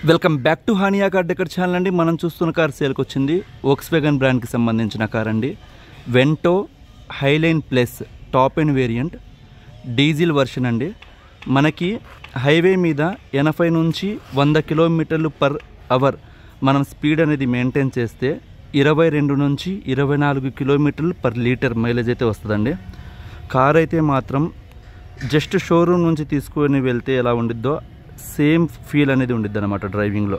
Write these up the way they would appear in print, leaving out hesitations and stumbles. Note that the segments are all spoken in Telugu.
Welcome back to Hania car decor channel అండి. మనం చూస్తున్న కార్ సేల్కి వచ్చింది వోక్స్‌వ్యాగన్ బ్రాండ్కి సంబంధించిన కార్ అండి. Vento highline plus top end variant diesel version అండి. మనకి హైవే మీద 80 నుంచి 100 కిలోమీటర్లు పర్ అవర్ మనం స్పీడ్ అనేది మెయింటైన్ చేస్తే 22 నుంచి 24 కిలోమీటర్లు పర్ లీటర్ మైలేజ్ అయితే వస్తుందండి. కార్ అయితే మాత్రం జస్ట్ షోరూమ్ నుంచి తీసుకొని వెళ్తే ఎలా ఉండిద్దో సేమ్ ఫీల్ అనేది ఉండిద్ది అనమాట డ్రైవింగ్లో.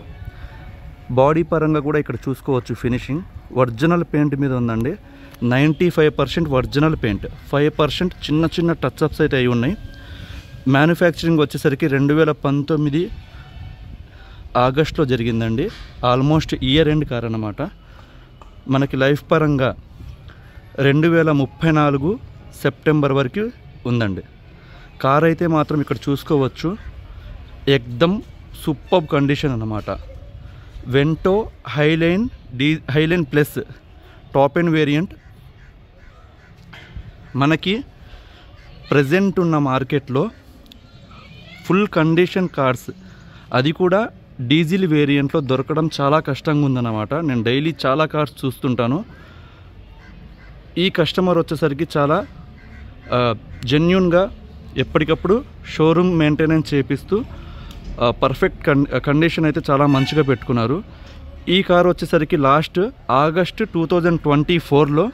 బాడీ పరంగా కూడా ఇక్కడ చూసుకోవచ్చు, ఫినిషింగ్ ఒరిజినల్ పెయింట్ మీద ఉందండి. 95% ఒరిజినల్ పెయింట్, 5% చిన్న చిన్న టచ్అప్స్ అయితే అయి ఉన్నాయి. మ్యానుఫ్యాక్చరింగ్ వచ్చేసరికి 2019 ఆగస్టులో జరిగిందండి. ఆల్మోస్ట్ ఇయర్ ఎండ్ కార్ అన్నమాట. మనకి లైఫ్ పరంగా 2034 సెప్టెంబర్ వరకు ఉందండి. కార్ అయితే మాత్రం ఇక్కడ చూసుకోవచ్చు, ఎక్దమ్ సూపర్ కండిషన్ అన్నమాట. Vento highline plus top end variant మనకి ప్రజెంట్ ఉన్న మార్కెట్లో ఫుల్ కండిషన్ కార్స్, అది కూడా డీజిల్ వేరియంట్లో దొరకడం చాలా కష్టంగా ఉందన్నమాట. నేను డైలీ చాలా కార్స్ చూస్తుంటాను. ఈ కస్టమర్ వచ్చేసరికి చాలా జెన్యూన్గా ఎప్పటికప్పుడు షోరూమ్ మెయింటెనెన్స్ చేపిస్తూ పర్ఫెక్ట్ కండిషన్ అయితే చాలా మంచిగా పెట్టుకున్నారు. ఈ కార్ వచ్చేసరికి లాస్ట్ ఆగస్ట్ 2024లో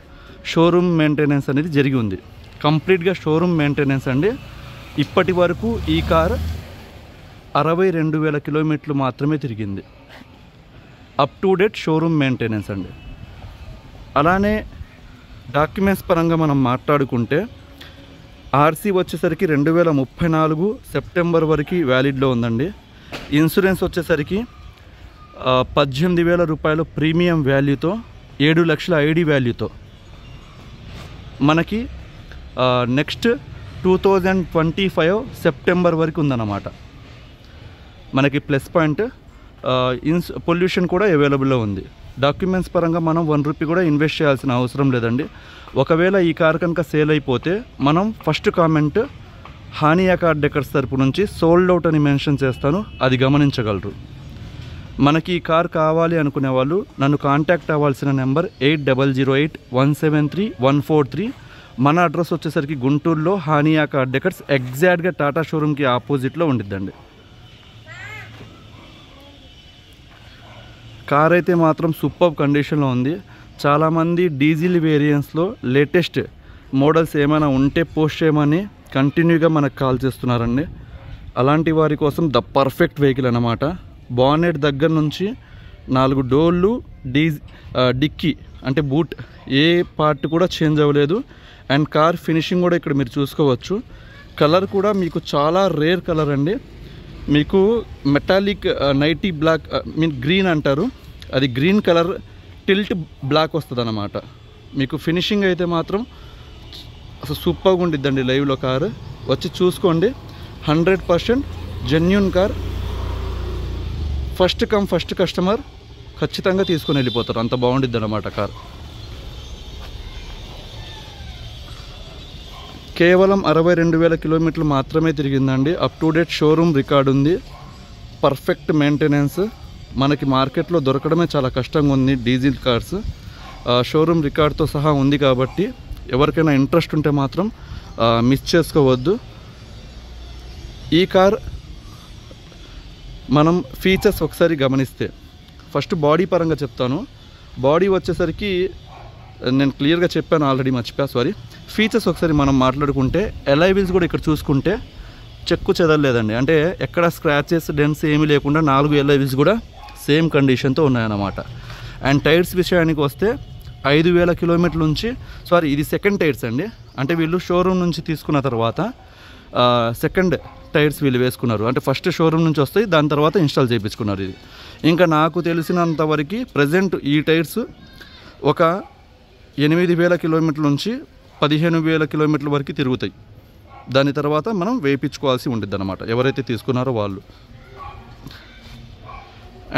షోరూమ్ మెయింటెనెన్స్ అనేది జరిగి ఉంది. కంప్లీట్గా షోరూమ్ మెయింటెనెన్స్ అండి. ఇప్పటి వరకు ఈ కార్ 62,000 కిలోమీటర్లు మాత్రమే తిరిగింది. Up to date showroom maintenance అండి. అలానే డాక్యుమెంట్స్ పరంగా మనం మాట్లాడుకుంటే ఆర్సీ వచ్చేసరికి 2034 సెప్టెంబర్ వరకు వ్యాలిడ్లో ఉందండి. ఇన్సూరెన్స్ వచ్చేసరికి 18,000 రూపాయలు ప్రీమియం వాల్యూతో 7 లక్షల ఐడి వాల్యూతో మనకి నెక్స్ట్ 2025 సెప్టెంబర్ వరకు ఉందన్నమాట. మనకి ప్లస్ పాయింట్ పొల్యూషన్ కూడా అవైలబుల్లో ఉంది. డాక్యుమెంట్స్ పరంగా మనం 1 రూపీ కూడా ఇన్వెస్ట్ చేయాల్సిన అవసరం లేదండి. ఒకవేళ ఈ కార్ కనుక సేల్ అయిపోతే మనం first comment Hania car decors తరపు నుంచి సోల్డ్ అవుట్ అని మెన్షన్ చేస్తాను, అది గమనించగలరు. మనకి ఈ కార్ కావాలి అనుకునే వాళ్ళు నన్ను కాంటాక్ట్ అవ్వాల్సిన నెంబర్ 8008173143. మన అడ్రస్ వచ్చేసరికి గుంటూరులో హానియా కార్ డెకర్స్ ఎగ్జాక్ట్గా టాటా షోరూమ్కి ఆపోజిట్లో ఉండిద్దండి. కార్ అయితే మాత్రం సూపర్ కండిషన్లో ఉంది. చాలామంది డీజిల్ వేరియంట్స్లో లేటెస్ట్ మోడల్స్ ఏమైనా ఉంటే పోస్ట్ చేయమని కంటిన్యూగా మనకు కాల్ చేస్తున్నారండి. అలాంటి వారి కోసం ద పర్ఫెక్ట్ వెహికల్ అన్నమాట. బానెట్ దగ్గర నుంచి 4 డోర్లు, డిక్కీ అంటే బూట్ ఏ పార్ట్ కూడా చేంజ్ అవ్వలేదు. అండ్ కార్ ఫినిషింగ్ కూడా ఇక్కడ మీరు చూసుకోవచ్చు. కలర్ కూడా మీకు చాలా రేర్ కలర్ అండి. మీకు మెటాలిక్ నైటీ బ్లాక్ గ్రీన్ అంటారు, అది గ్రీన్ కలర్ టిల్ట్ బ్లాక్ వస్తుంది అన్నమాట. మీకు ఫినిషింగ్ అయితే మాత్రం అసలు సూపర్గా ఉండిద్దండి. లైవ్లో కారు వచ్చి చూసుకోండి. 100% జెన్యూన్ కార్. ఫస్ట్ కస్టమర్ ఖచ్చితంగా తీసుకొని వెళ్ళిపోతారు, అంత బాగుండిద్ది అన్నమాట కార్. కేవలం 62,000 కిలోమీటర్లు మాత్రమే తిరిగిందండి. Up to date showroom record ఉంది. Perfect maintenance. మనకి మార్కెట్లో దొరకడమే చాలా కష్టంగా ఉంది డీజిల్ కార్స్. షోరూమ్ రికార్డ్తో సహా ఉంది కాబట్టి ఎవరికైనా ఇంట్రెస్ట్ ఉంటే మాత్రం మిస్ చేసుకోవద్దు. ఈ కార్ మనం ఫీచర్స్ ఒకసారి గమనిస్తే ఫస్ట్ బాడీ పరంగా చెప్తాను. బాడీ వచ్చేసరికి నేను క్లియర్గా చెప్పాను, ఆల్రెడీ మర్చిపోయా, సారీ. ఫీచర్స్ ఒకసారి మనం మాట్లాడుకుంటే అలాయ్ వీల్స్ కూడా ఇక్కడ చూసుకుంటే చెక్కు చెదరలేదండి. అంటే ఎక్కడ స్క్రాచెస్ డెన్స్ ఏమీ లేకుండా 4 అలాయ్ వీల్స్ కూడా సేమ్ కండిషన్తో ఉన్నాయన్నమాట. అండ్ టైర్స్ విషయానికి వస్తే 5,000 కిలోమీటర్ల నుంచి, సారీ ఇది సెకండ్ టైర్స్ అండి. అంటే వీళ్ళు షోరూమ్ నుంచి తీసుకున్న తర్వాత సెకండ్ టైర్స్ వీళ్ళు వేసుకున్నారు. అంటే ఫస్ట్ షోరూమ్ నుంచి వస్తాయి, దాని తర్వాత ఇన్స్టాల్ చేయించుకున్నారు. ఇది ఇంకా నాకు తెలిసినంతవరకు ప్రజెంట్ ఈ టైర్స్ ఒక 8,000 కిలోమీటర్ల నుంచి 15,000 కిలోమీటర్ల వరకు తిరుగుతాయి. దాని తర్వాత మనం వేయించుకోవాల్సి ఉంటుంది అన్నమాట, ఎవరైతే తీసుకున్నారో వాళ్ళు.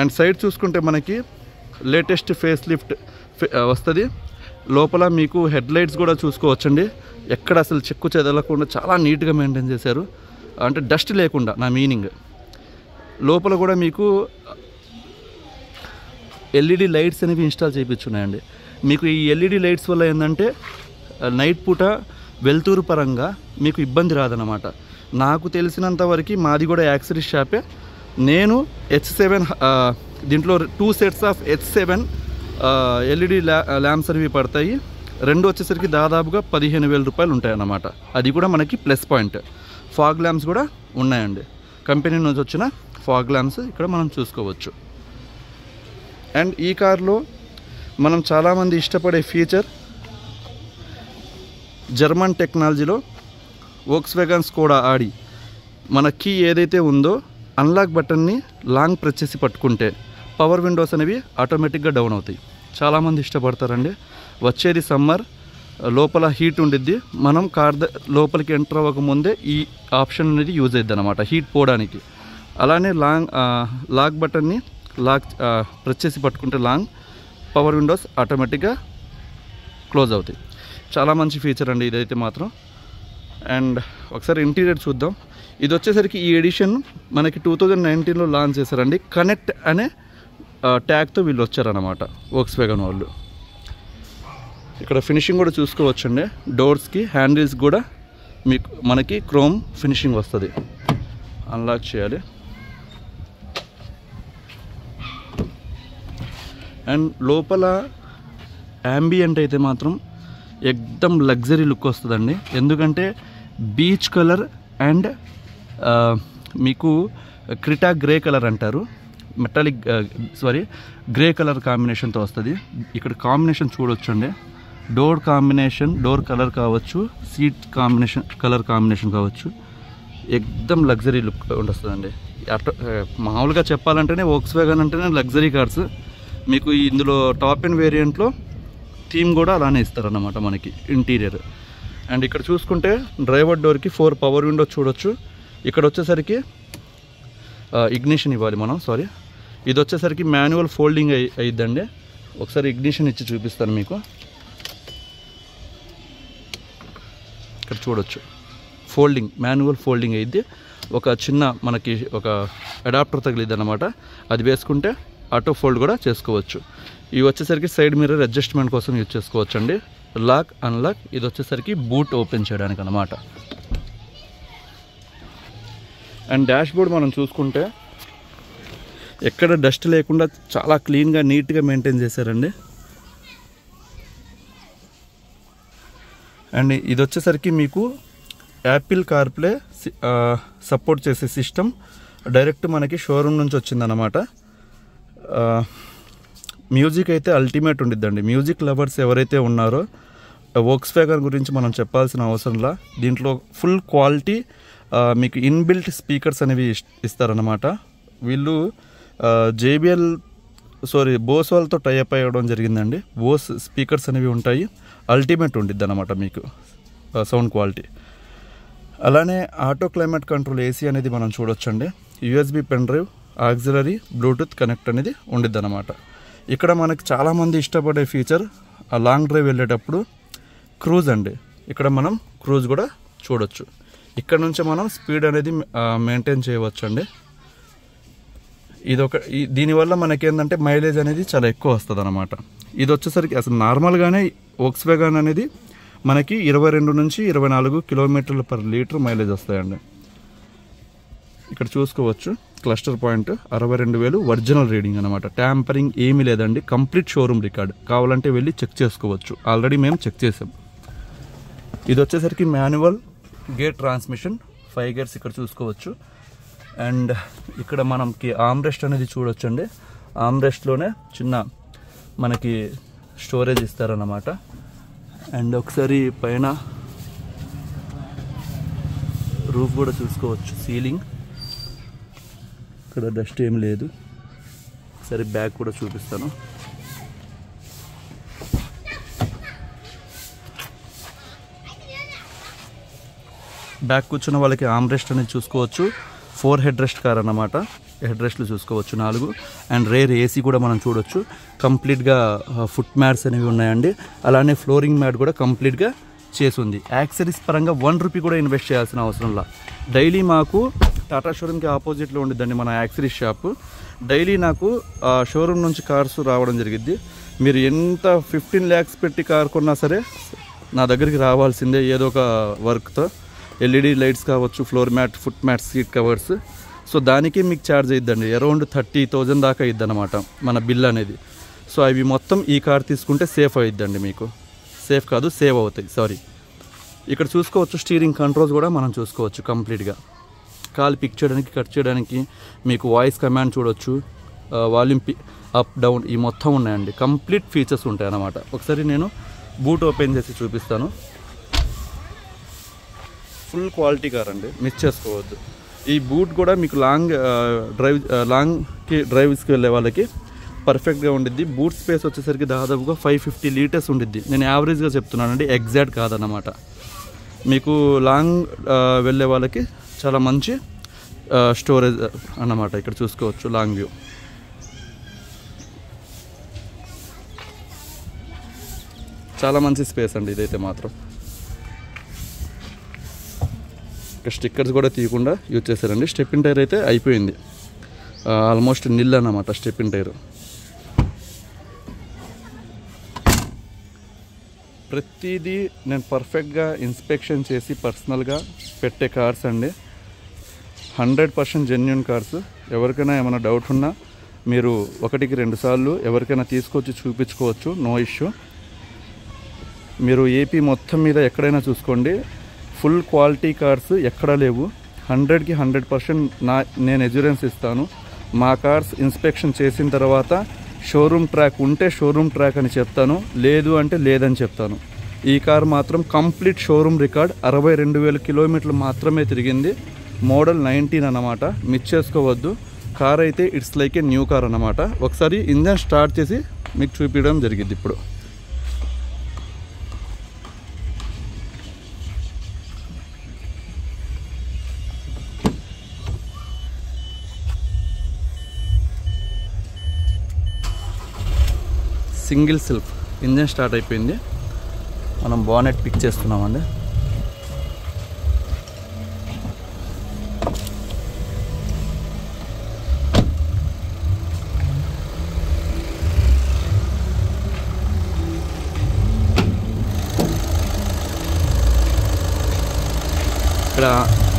అండ్ సైడ్ చూసుకుంటే మనకి లేటెస్ట్ ఫేస్ లిఫ్ట్ వస్తుంది. లోపల మీకు హెడ్ లైట్స్ కూడా చూసుకోవచ్చండి. ఎక్కడ అసలు చెక్కు చెదలకుండా చాలా నీట్గా మెయింటైన్ చేశారు. అంటే డస్ట్ లేకుండా, నా మీనింగ్. లోపల కూడా మీకు ఎల్ఈడి లైట్స్ అనేవి ఇన్స్టాల్ చేయించున్నాయండి. మీకు ఈ ఎల్ఈడి లైట్స్ వల్ల ఏంటంటే నైట్ పూట వెలుతురు పరంగా మీకు ఇబ్బంది రాదన్నమాట. నాకు తెలిసినంత వరకు మాది కూడా యాక్సరీస్ షాపే. నేను H7 దీంట్లో 2 sets of H7 LED lamps అనేవి పడతాయి. 2 వచ్చేసరికి దాదాపుగా 15,000 రూపాయలు ఉంటాయి అన్నమాట. అది కూడా మనకి ప్లస్ పాయింట్. ఫాగ్ ల్యాంప్స్ కూడా ఉన్నాయండి, కంపెనీ నుంచి వచ్చిన ఫాగ్ ల్యాంప్స్ ఇక్కడ మనం చూసుకోవచ్చు. అండ్ ఈ కార్లో మనం చాలామంది ఇష్టపడే ఫీచర్ జర్మన్ టెక్నాలజీలో వోక్స్వ్యాగన్ స్కోడా ఆడి మన కీ ఏదైతే ఉందో అన్లాక్ బటన్ని లాంగ్ ప్రెస్ చేసి పట్టుకుంటే పవర్ విండోస్ అనేవి ఆటోమేటిక్గా డౌన్ అవుతాయి. చాలామంది ఇష్టపడతారండి. వచ్చేది సమ్మర్, లోపల హీట్ ఉండిద్ది. మనం కార్ లోపలికి ఎంటర్ అవ్వకముందే ఈ ఆప్షన్ అనేది యూజ్ అవుతుంది అన్నమాట హీట్ పోవడానికి. అలానే లాక్ బటన్ని ప్రెస్ చేసి పట్టుకుంటే లాంగ్ పవర్ విండోస్ ఆటోమేటిక్గా క్లోజ్ అవుతాయి. చాలా మంచి ఫీచర్ అండి ఇదైతే మాత్రం. అండ్ ఒకసారి ఇంటీరియర్ చూద్దాం. ఇది వచ్చేసరికి ఈ ఎడిషన్ మనకి 2019లో లాంచ్ చేశారండి. కనెక్ట్ అనే ట్యాగ్తో వీళ్ళు వచ్చారన్నమాట వోక్స్వ్యాగన్ వాళ్ళు. ఇక్కడ ఫినిషింగ్ కూడా చూసుకోవచ్చండి. డోర్స్కి హ్యాండిల్స్ కూడా మనకి క్రోమ్ ఫినిషింగ్ వస్తుంది. అన్లాక్ చేయాలి. అండ్ లోపల యాంబియంట్ అయితే మాత్రం ఎక్దమ్ లగ్జరీ లుక్ వస్తుందండి. ఎందుకంటే బీచ్ కలర్ అండ్ మీకు క్రిటా గ్రే కలర్ అంటారు, మెటాలిక్ గ్రే కలర్ కాంబినేషన్తో వస్తుంది. ఇక్కడ కాంబినేషన్ చూడొచ్చండి. డోర్ కాంబినేషన్, డోర్ కలర్ కావచ్చు, సీట్ కలర్ కాంబినేషన్ కావచ్చు, ఎక్దమ్ లగ్జరీ లుక్ వస్తుందండి. మామూలుగా చెప్పాలంటేనే వోక్స్వ్యాగన్ అంటేనే లగ్జరీ కార్స్. మీకు ఇందులో టాప్ అండ్ వేరియంట్లో థీమ్ కూడా అలానే ఇస్తారన్నమాట మనకి ఇంటీరియర్. అండ్ ఇక్కడ చూసుకుంటే డ్రైవర్ డోర్కి 4 పవర్ విండో చూడొచ్చు. ఇక్కడ వచ్చేసరికి ఇగ్నిషన్ ఇవ్వాలి మనం, ఇది వచ్చేసరికి మాన్యువల్ ఫోల్డింగ్ అయ్యిద్దండి. ఒకసారి ఇగ్నిషన్ ఇచ్చి చూపిస్తాను మీకు. ఇక్కడ చూడొచ్చు మాన్యువల్ ఫోల్డింగ్ అయ్యిద్ది. ఒక చిన్న మనకి ఒక అడాప్టర్ తగిలిద్ది అన్నమాట. అది వేసుకుంటే ఆటో ఫోల్డ్ కూడా చేసుకోవచ్చు. ఇవి వచ్చేసరికి సైడ్ మిర్రర్ అడ్జస్ట్మెంట్ కోసం యూజ్ చేసుకోవచ్చు అండి. లాక్ అన్లాక్, ఇది వచ్చేసరికి బూట్ ఓపెన్ చేయడానికి అన్నమాట. అండ్ డాష్ బోర్డ్ మనం చూసుకుంటే ఎక్కడ డస్ట్ లేకుండా చాలా క్లీన్గా నీట్గా మెయింటైన్ చేశారండి. అండ్ ఇది వచ్చేసరికి మీకు యాపిల్ కార్ప్లే సపోర్ట్ చేసే సిస్టమ్ డైరెక్ట్ మనకి షోరూమ్ నుంచి వచ్చిందన్నమాట. మ్యూజిక్ అయితే అల్టిమేట్ ఉండిద్దండి. మ్యూజిక్ లవర్స్ ఎవరైతే ఉన్నారో వోక్స్వ్యాగన్ గురించి మనం చెప్పాల్సిన అవసరంలా. దీంట్లో ఫుల్ క్వాలిటీ మీకు ఇన్బిల్ట్ స్పీకర్స్ అనేవి ఇస్తారన్నమాట. వీళ్ళు బోస్ వాళ్ళతో టైఅప్ అయ్యడం జరిగిందండి. బోస్ స్పీకర్స్ అనేవి ఉంటాయి. అల్టిమేట్ ఉండిద్ది అన్నమాట మీకు సౌండ్ క్వాలిటీ. అలానే ఆటో క్లైమేట్ కంట్రోల్ ఏసీ అనేది మనం చూడొచ్చండి. USB pen drive, auxiliary, Bluetooth connect అనేది ఉండిద్ది అన్నమాట. ఇక్కడ మనకి చాలామంది ఇష్టపడే ఫీచర్ ఆ లాంగ్ డ్రైవ్ వెళ్ళేటప్పుడు క్రూజ్ అండి. ఇక్కడ మనం క్రూజ్ కూడా చూడొచ్చు. ఇక్కడ నుంచి మనం స్పీడ్ అనేది మెయింటైన్ చేయవచ్చు అండి. దీనివల్ల మనకేంటంటే మైలేజ్ అనేది చాలా ఎక్కువ వస్తుంది అన్నమాట. ఇది వచ్చేసరికి అసలు నార్మల్గానే వోక్స్వ్యాగన్ అనేది మనకి 22 నుంచి 24 కిలోమీటర్ల పర్ లీటర్ మైలేజ్ వస్తాయండి. ఇక్కడ చూసుకోవచ్చు క్లస్టర్ పాయింట్ 62,000 ఒరిజినల్ రీడింగ్ అనమాట. ట్యాంపరింగ్ ఏమీ లేదండి, కంప్లీట్ షోరూమ్ రికార్డ్. కావాలంటే వెళ్ళి చెక్ చేసుకోవచ్చు, ఆల్రెడీ మేము చెక్ చేసాం. ఇది వచ్చేసరికి మాన్యువల్ గేర్ ట్రాన్స్మిషన్, 5 గేర్స్ ఇక్కడ చూసుకోవచ్చు. అండ్ ఇక్కడ మనకి ఆమ్రెస్ట్ అనేది చూడొచ్చండి. ఆమ్రెస్ట్లోనే చిన్న మనకి స్టోరేజ్ ఇస్తారన్నమాట. అండ్ ఒకసారి పైన రూఫ్ కూడా చూసుకోవచ్చు, సీలింగ్. ఇక్కడ డస్ట్ ఏం లేదు. ఒకసారి బ్యాక్ కూడా చూపిస్తాను. బ్యాక్ కూర్చున్న వాళ్ళకి ఆమ్రెస్ట్ అనేది చూసుకోవచ్చు. 4 హెడ్ రెస్ట్ కార్ అన్నమాట. హెడ్ రెస్ట్లు చూసుకోవచ్చు 4. అండ్ రేర్ ఏసీ కూడా మనం చూడొచ్చు. కంప్లీట్గా ఫుట్ మ్యాట్స్ అనేవి ఉన్నాయండి. అలానే ఫ్లోరింగ్ మ్యాట్ కూడా కంప్లీట్గా చేసి ఉంది. యాక్సరీస్ పరంగా 1 రూపీ కూడా ఇన్వెస్ట్ చేయాల్సిన అవసరంలా. డైలీ మాకు టాటా షోరూమ్కి ఆపోజిట్లో ఉండిద్దండి మన యాక్సరీస్ షాపు. డైలీ నాకు షోరూమ్ నుంచి కార్స్ రావడం జరిగిద్ది. మీరు ఎంత 15 lakhs పెట్టి కార్ కొన్నా సరే నా దగ్గరికి రావాల్సిందే ఏదో ఒక వర్క్తో. LED లైట్స్ కావచ్చు, floor mat, foot mat, seat covers. So దానికి మీకు ఛార్జ్ అయిద్దండి, అరౌండ్ 30,000 దాకా అయిద్ది అనమాట మన బిల్ అనేది. సో అవి మొత్తం ఈ కార్ తీసుకుంటే సేఫ్ అయిద్దండి మీకు. సేఫ్ కాదు, సేవ్ అవుతాయి, సారీ. ఇక్కడ చూసుకోవచ్చు స్టీరింగ్ కంట్రోల్స్ కూడా మనం చూసుకోవచ్చు కంప్లీట్గా. కాల్ పిక్ చేయడానికి, కట్ చేయడానికి, మీకు వాయిస్ కమాండ్ చూడవచ్చు, వాల్యూమ్ అప్ డౌన్ ఈ మొత్తం ఉన్నాయండి. కంప్లీట్ ఫీచర్స్ ఉంటాయి అన్నమాట. ఒకసారి నేను బూట్ ఓపెన్ చేసి చూపిస్తాను. ఫుల్ క్వాలిటీ కార్ అండి, మిస్ చేసుకోవద్దు. ఈ బూట్ కూడా మీకు లాంగ్కి డ్రైవ్స్కి వెళ్ళే వాళ్ళకి పర్ఫెక్ట్గా ఉండిద్ది. బూట్ స్పేస్ వచ్చేసరికి దాదాపుగా 550 liters ఉండిద్ది. నేను యావరేజ్గా చెప్తున్నానండి, ఎగ్జాక్ట్ కాదన్నమాట. మీకు లాంగ్ వెళ్ళే వాళ్ళకి చాలా మంచి స్టోరేజ్ అన్నమాట. ఇక్కడ చూసుకోవచ్చు లాంగ్ వ్యూ. చాలా మంచి స్పేస్ అండి ఇదైతే మాత్రం. ఇక్కడ స్టిక్కర్స్ కూడా తీయకుండా యూజ్ చేశారండి. స్టెప్ ఇన్ టైర్ అయితే అయిపోయింది, ఆల్మోస్ట్ నిల్ అన్నమాట స్టెప్ ఇన్ టైర్. ప్రతిదీ నేను పర్ఫెక్ట్గా ఇన్స్పెక్షన్ చేసి పర్సనల్గా పెట్టే కార్స్ అండి. 100% జెన్యూన్ కార్స్. ఎవరికైనా ఏమైనా డౌట్ ఉన్నా మీరు 1-2 సార్లు ఎవరికైనా తీసుకొచ్చి చూపించుకోవచ్చు, నో ఇష్యూ. మీరు ఏపీ మొత్తం మీద ఎక్కడైనా చూసుకోండి, ఫుల్ క్వాలిటీ కార్స్ ఎక్కడా లేవు. 100కి 100% నేను ఎజ్యూరెన్స్ ఇస్తాను. మా కార్స్ ఇన్స్పెక్షన్ చేసిన తర్వాత షోరూమ్ ట్రాక్ ఉంటే షోరూమ్ ట్రాక్ అని చెప్తాను, లేదు అంటే లేదని చెప్తాను. ఈ కార్ మాత్రం కంప్లీట్ షోరూమ్ రికార్డ్. 62,000 kilometers మాత్రమే తిరిగింది. మోడల్ 19 అన్నమాట, మిస్ చేసుకోవద్దు. కార్ అయితే it's like a new car అన్నమాట. ఒకసారి ఇంజన్ స్టార్ట్ చేసి మీకు చూపించడం జరిగింది ఇప్పుడు. సింగిల్ సెల్ఫ్ ఇంజన్ స్టార్ట్ అయిపోయింది. మనం బానెట్ పిక్ చేస్తున్నామండి. ఇక్కడ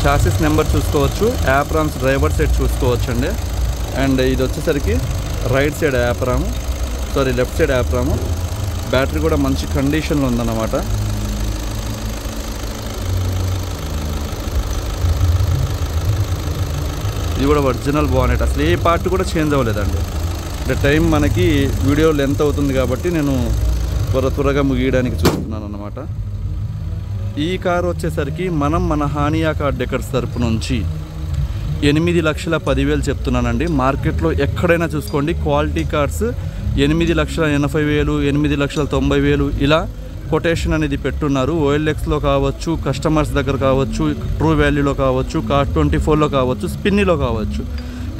చాసిస్ నెంబర్ చూసుకోవచ్చు, యాప్రామ్స్ డ్రైవర్ సైడ్ చూసుకోవచ్చు అండి. అండ్ ఇది వచ్చేసరికి right side apron, sorry left side apron. Battery కూడా మంచి కండిషన్లో ఉందన్నమాట. ఇది కూడా ఒరిజినల్ బానెట్, అసలు ఏ పార్ట్ కూడా చేంజ్ అవ్వలేదండి. అంటే టైం మనకి వీడియో లెంత్ అవుతుంది కాబట్టి నేను త్వరగా ముగియడానికి చూస్తున్నాను అన్నమాట. ఈ కారు వచ్చేసరికి మన హానియా కార్ డెకర్స్ తరపు నుంచి 8,10,000 చెప్తున్నానండి. మార్కెట్లో ఎక్కడైనా చూసుకోండి, క్వాలిటీ కార్స్ 8,80,000, 8,90,000 ఇలా కొటేషన్ అనేది పెట్టున్నారు. OLXలో కావచ్చు, కస్టమర్స్ దగ్గర కావచ్చు, ట్రూ వాల్యూలో కావచ్చు, కార్ 24లో కావచ్చు, స్పిన్నీలో కావచ్చు.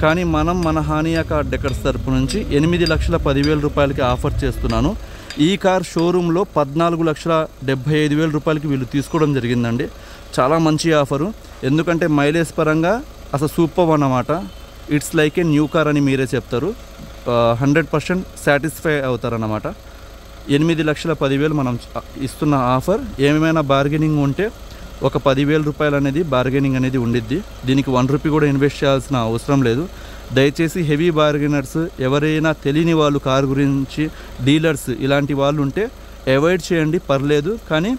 కానీ మన హానియా కార్ డెకర్స్ తరపు నుంచి 8,10,000 రూపాయలకి ఆఫర్ చేస్తున్నాను. ఈ కార్ షోరూంలో 14,75,000 రూపాయలకి వీళ్ళు తీసుకోవడం జరిగిందండి. చాలా మంచి ఆఫరు, ఎందుకంటే మైలేజ్ పరంగా అసలు సూపర్ అన్నమాట. It's like a new car అని మీరే చెప్తారు. 100% సాటిస్ఫై అవుతారన్నమాట. 8,10,000 మనం ఇస్తున్న ఆఫర్. ఏమైనా బార్గెనింగ్ ఉంటే ఒక 10,000 రూపాయలు అనేది బార్గెనింగ్ అనేది ఉండిద్ది. దీనికి 1 రూపీ కూడా ఇన్వెస్ట్ చేయాల్సిన అవసరం లేదు. దయచేసి హెవీ బార్గెనర్స్, ఎవరైనా తెలియని వాళ్ళు కారు గురించి, డీలర్స్ ఇలాంటి వాళ్ళు ఉంటే అవాయిడ్ చేయండి, పర్లేదు. కానీ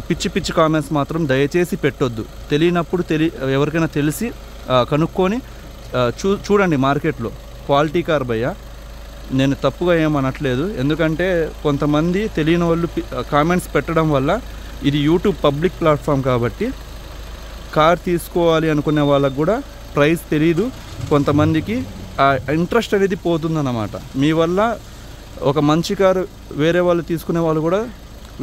పిచ్చి కామెంట్స్ మాత్రం దయచేసి పెట్టొద్దు. తెలియనప్పుడు ఎవరికైనా తెలిసి కనుక్కొని చూడండి. మార్కెట్లో క్వాలిటీ కార్ భయ్య, నేను తప్పుగా ఏమనట్లేదు. ఎందుకంటే కొంతమంది తెలియని వాళ్ళు కామెంట్స్ పెట్టడం వల్ల, ఇది యూట్యూబ్ పబ్లిక్ ప్లాట్ఫామ్ కాబట్టి కార్ తీసుకోవాలి అనుకునే వాళ్ళకు కూడా ప్రైస్ తెలీదు. కొంతమందికి ఆ ఇంట్రెస్ట్ అనేది పోతుందన్నమాట. మీ వల్ల ఒక మంచి కారు వేరే వాళ్ళు తీసుకునే వాళ్ళు కూడా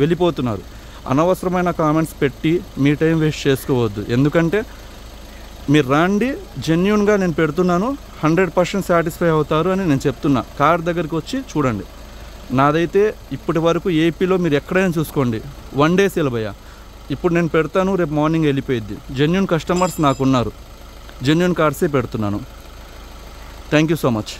వెళ్ళిపోతున్నారు. అనవసరమైన కామెంట్స్ పెట్టి మీ టైం వేస్ట్ చేసుకోవద్దు. ఎందుకంటే మీరు రాండి, జెన్యూన్గా నేను పెడుతున్నాను, 100% సాటిస్ఫై అవుతారు అని నేను చెప్తున్నా. కార్ దగ్గరికి వచ్చి చూడండి. నాదైతే ఇప్పటి వరకు ఏపీలో మీరు ఎక్కడైనా చూసుకోండి, 1 day సేల్ భయ్యా. ఇప్పుడు నేను పెడతాను, రేపు మార్నింగ్ వెళ్ళిపోయిద్ది. జెన్యూన్ కస్టమర్స్ నాకున్నారు. జెన్యూన్ కార్సే పెడుతున్నాను. Thank you so much.